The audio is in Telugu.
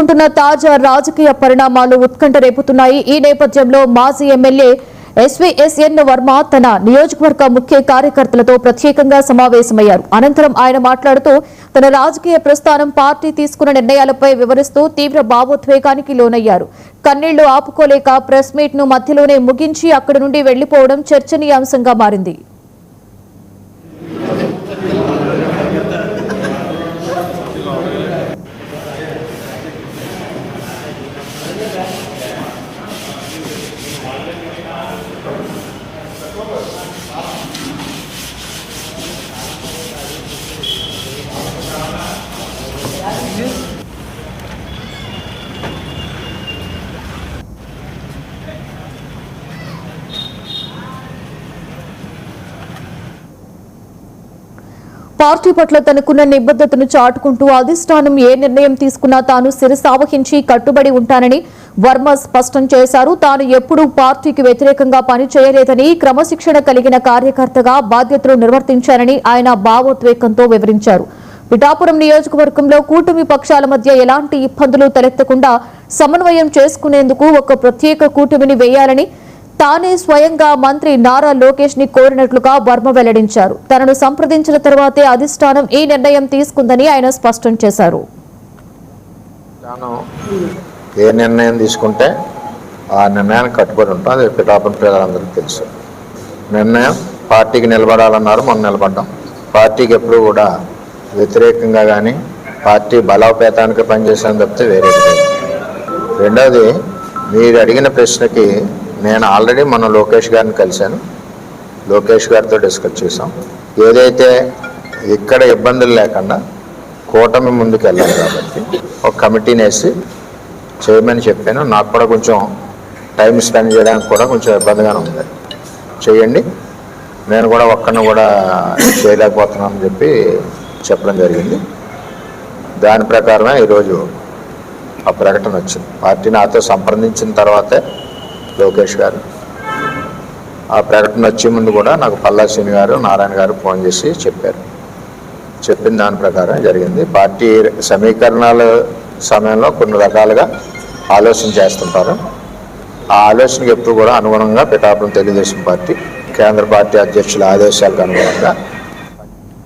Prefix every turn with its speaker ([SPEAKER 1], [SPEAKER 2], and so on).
[SPEAKER 1] చేసుకుంటున్న తాజా రాజకీయ పరిణామాలు ఉత్కంఠ రేపుతున్నాయి. ఈ నేపథ్యంలో మాజీ ఎమ్మెల్యే ఎస్వీఎస్ఎన్ వర్మ తన నియోజకవర్గ ముఖ్య కార్యకర్తలతో ప్రత్యేకంగా సమావేశమయ్యారు. అనంతరం ఆయన మాట్లాడుతూ తన రాజకీయ ప్రస్థానం, పార్టీ తీసుకున్న నిర్ణయాలపై వివరిస్తూ తీవ్ర భావోద్వేగానికి లోనయ్యారు. కన్నీళ్లు ఆపుకోలేక ప్రెస్ మీట్ ను మధ్యలోనే ముగించి అక్కడి నుండి వెళ్లిపోవడం చర్చనీయాంశంగా మారింది. పార్టీ పట్ల తనకున్న నిబద్ధతను చాటుకుంటూ అధిష్టానం ఏ నిర్ణయం తీసుకున్నా తాను శిరసావహించి కట్టుబడి ఉంటానని వర్మ స్పష్టం చేశారు. తాను ఎప్పుడూ పార్టీకి వ్యతిరేకంగా పనిచేయలేదని, క్రమశిక్షణ కలిగిన కార్యకర్తగా బాధ్యతలు నిర్వర్తించారని ఆయన భావోద్వేగంతో వివరించారు. పిఠాపురం నియోజకవర్గంలో కూటమి పక్షాల మధ్య ఎలాంటి ఇబ్బందులు తలెత్తకుండా సమన్వయం చేసుకునేందుకు ఒక ప్రత్యేక కూటమిని వేయాలని తానే స్వయంగా మంత్రి నారా లోకేష్ ని కోరినట్లుగా వర్మ వెల్లడించారు. తనను సంప్రదించిన తర్వాతే అధిష్టానం ఈ నిర్ణయం తీసుకుందని ఆయన స్పష్టం చేశారు.
[SPEAKER 2] ఏ నిర్ణయం తీసుకుంటే ఆ నిర్ణయానికి కట్టుబడి ఉంటాం. అది పిఠాపురం ప్రజలందరికీ తెలుసు. నిర్ణయం పార్టీకి నిలబడాలన్నారు, మనం నిలబడ్డాం. పార్టీకి ఎప్పుడు కూడా వ్యతిరేకంగా కానీ పార్టీ బలోపేతానికి పనిచేసాను తప్పితే వేరే. రెండవది, మీరు అడిగిన ప్రశ్నకి నేను ఆల్రెడీ మన లోకేష్ గారిని కలిశాను. లోకేష్ గారితో డిస్కస్ చేసాం. ఏదైతే ఇక్కడ ఇబ్బందులు లేకుండా కూటమి ముందుకు వెళ్ళాలి కాబట్టి ఒక కమిటీని వేసి చేయమని చెప్పాను. నాకు కూడా కొంచెం టైం స్పెండ్ చేయడానికి కూడా కొంచెం ఇబ్బందిగానే ఉంది. చేయండి, నేను కూడా ఒక్కడిని కూడా చేయలేకపోతున్నానని చెప్పడం జరిగింది. దాని ప్రకారమే ఈరోజు ఆ ప్రకటన వచ్చింది. పార్టీ నాతో సంప్రదించిన తర్వాతే లోకేష్ గారు ఆ ప్రకటన వచ్చే ముందు కూడా నాకు పల్లా శ్రీని గారు, నారాయణ గారు ఫోన్ చేసి చెప్పారు. చెప్పిన దాని ప్రకారం జరిగింది. పార్టీ సమీకరణాల సమయంలో కొన్ని రకాలుగా ఆలోచన చేస్తుంటారు. ఆ ఆలోచనకి ఎప్పుడు కూడా అనుగుణంగా పిఠాపురం తెలుగుదేశం పార్టీ కేంద్ర పార్టీ అధ్యక్షుల ఆదేశాలకు అనుగుణంగా